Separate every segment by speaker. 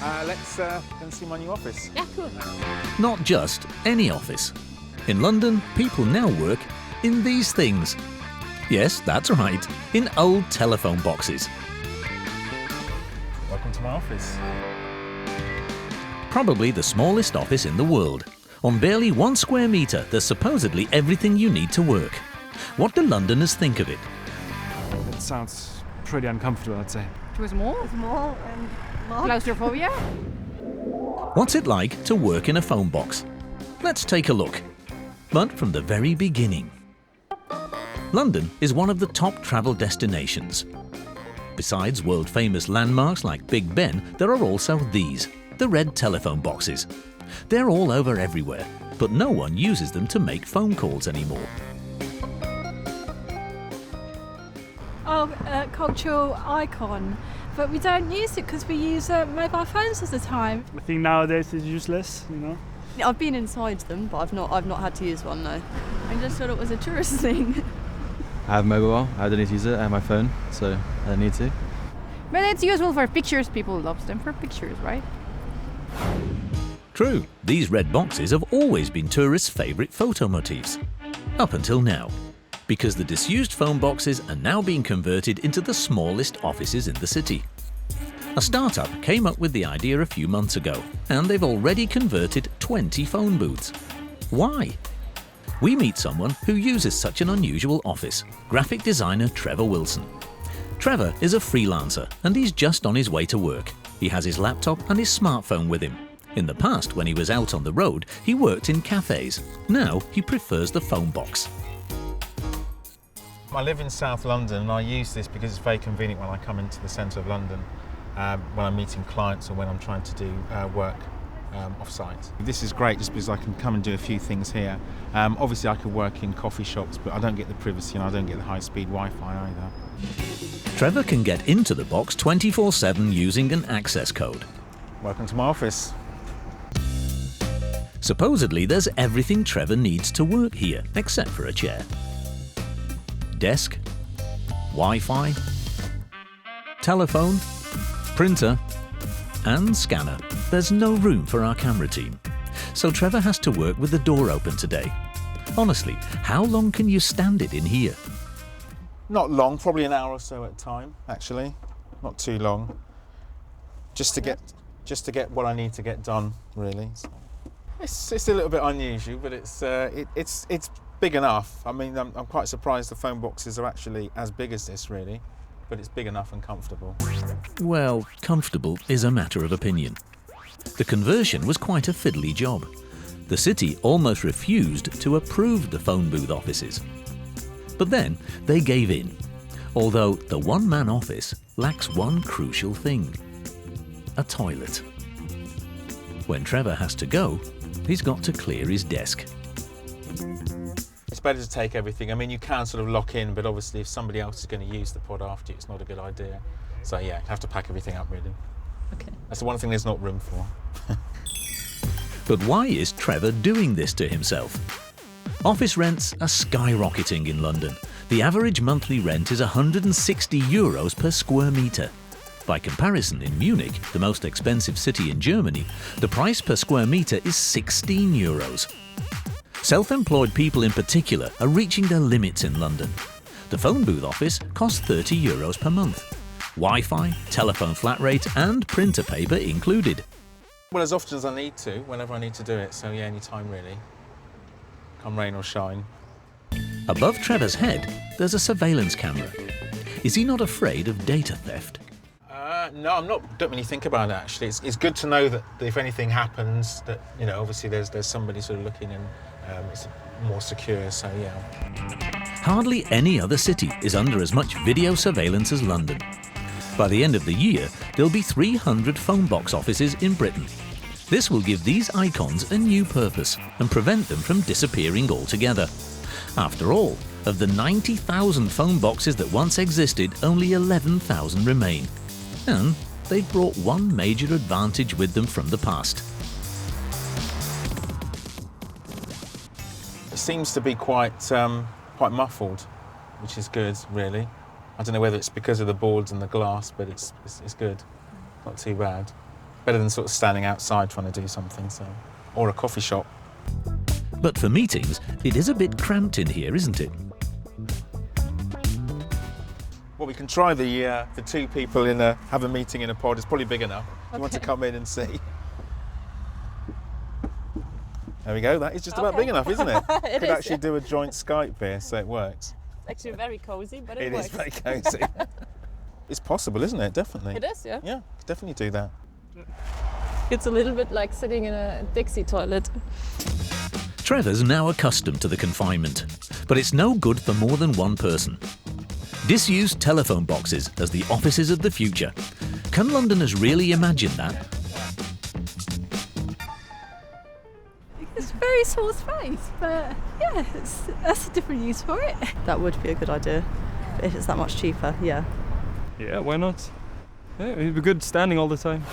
Speaker 1: Let's go and see my new office.
Speaker 2: Yeah, cool.
Speaker 3: Not just any office. In London, people now work in these things. Yes, that's right, in old telephone boxes.
Speaker 1: Welcome to my office.
Speaker 3: Probably the smallest office in the world. On barely 1 square metre, there's supposedly everything you need to work. What do Londoners think of it?
Speaker 1: It sounds pretty uncomfortable, I'd say.
Speaker 2: Too small?
Speaker 4: Small and large.
Speaker 2: Claustrophobia?
Speaker 3: What's it like to work in a phone box? Let's take a look. But from the very beginning. London is one of the top travel destinations. Besides world-famous landmarks like Big Ben, there are also these, the red telephone boxes. They're all over everywhere, but no one uses them to make phone calls anymore.
Speaker 4: Cultural icon, but we don't use it because we use mobile phones all the time.
Speaker 5: I think nowadays it's useless, you know.
Speaker 6: I've been inside them, but I've not had to use one, no. I just thought it was a tourist thing.
Speaker 7: I have mobile, I don't need to use it, I have my phone, so I don't need to.
Speaker 2: But it's useful for pictures. People love them for pictures, right?
Speaker 3: True, these red boxes have always been tourists' favourite photo motifs. Up until now. Because the disused phone boxes are now being converted into the smallest offices in the city. A startup came up with the idea a few months ago, and they've already converted 20 phone booths. Why? We meet someone who uses such an unusual office, graphic designer Trevor Wilson. Trevor is a freelancer, and he's just on his way to work. He has his laptop and his smartphone with him. In the past, when he was out on the road, he worked in cafes. Now he prefers the phone box.
Speaker 1: I live in South London and I use this because it's very convenient when I come into the centre of London, when I'm meeting clients or when I'm trying to do work off-site. This is great just because I can come and do a few things here. Obviously I could work in coffee shops, but I don't get the privacy and I don't get the high-speed Wi-Fi either.
Speaker 3: Trevor can get into the box 24/7 using an access code.
Speaker 1: Welcome to my office.
Speaker 3: Supposedly there's everything Trevor needs to work here, except for a chair. Desk, Wi-Fi, telephone, printer, and scanner. There's no room for our camera team. So Trevor has to work with the door open today. Honestly, how long can you stand it in here?
Speaker 1: Not long, probably an hour or so at a time, actually. Not too long. Just to get what I need to get done, really. So it's a little bit unusual, but it's big enough. I mean, I'm quite surprised the phone boxes are actually as big as this, really. But it's big enough and comfortable.
Speaker 3: Well, comfortable is a matter of opinion. The conversion was quite a fiddly job. The city almost refused to approve the phone booth offices. But then they gave in, although the one-man office lacks one crucial thing: a toilet. When Trevor has to go, he's got to clear his desk.
Speaker 1: It's better to take everything. I mean, you can sort of lock in, but obviously if somebody else is going to use the pod after you, it's not a good idea. So yeah, you have to pack everything up, really.
Speaker 6: Okay.
Speaker 1: That's the one thing there's not room for.
Speaker 3: But why is Trevor doing this to himself? Office rents are skyrocketing in London. The average monthly rent is €160 per square metre. By comparison, in Munich, the most expensive city in Germany, the price per square metre is €16. Self-employed people in particular are reaching their limits in London. The phone booth office costs €30 per month. Wi-Fi, telephone flat rate and printer paper included.
Speaker 1: Well, as often as I need to, whenever I need to do it. So yeah, any time really. Come rain or shine.
Speaker 3: Above Trevor's head, there's a surveillance camera. Is he not afraid of data theft?
Speaker 1: No, I'm not. Don't really think about it, actually. It's good to know that if anything happens, that obviously there's somebody sort of looking and it's more secure. So yeah.
Speaker 3: Hardly any other city is under as much video surveillance as London. By the end of the year, there'll be 300 phone box offices in Britain. This will give these icons a new purpose and prevent them from disappearing altogether. After all, of the 90,000 phone boxes that once existed, only 11,000 remain. And they've brought one major advantage with them from the past.
Speaker 1: It seems to be quite muffled, which is good, really. I don't know whether it's because of the boards and the glass, but it's good. Not too bad. Better than sort of standing outside trying to do something, so, or a coffee shop.
Speaker 3: But for meetings, it is a bit cramped in here, isn't it?
Speaker 1: Well, we can try the 2 people have a meeting in a pod. It's probably big enough. You want to come in and see? There we go. That is just about big enough, isn't it?
Speaker 6: It
Speaker 1: Could
Speaker 6: is,
Speaker 1: actually do a joint Skype here, so it works.
Speaker 6: It's actually very cozy, but
Speaker 1: It is very cosy. It's possible, isn't it? Definitely.
Speaker 6: It is, yeah.
Speaker 1: Yeah, definitely do that.
Speaker 6: It's a little bit like sitting in a Dixie toilet.
Speaker 3: Trevor's now accustomed to the confinement, but it's no good for more than one person. Disused telephone boxes as the offices of the future. Can Londoners really imagine that?
Speaker 4: It's a very small space, but yeah, that's a different use for it.
Speaker 6: That would be a good idea. If it's that much cheaper, yeah.
Speaker 8: Yeah, why not? Yeah, it'd be good standing all the time.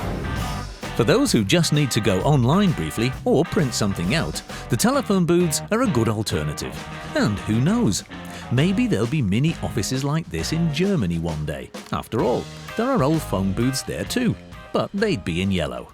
Speaker 3: For those who just need to go online briefly or print something out, the telephone booths are a good alternative. And who knows? Maybe there'll be mini offices like this in Germany one day. After all, there are old phone booths there too, but they'd be in yellow.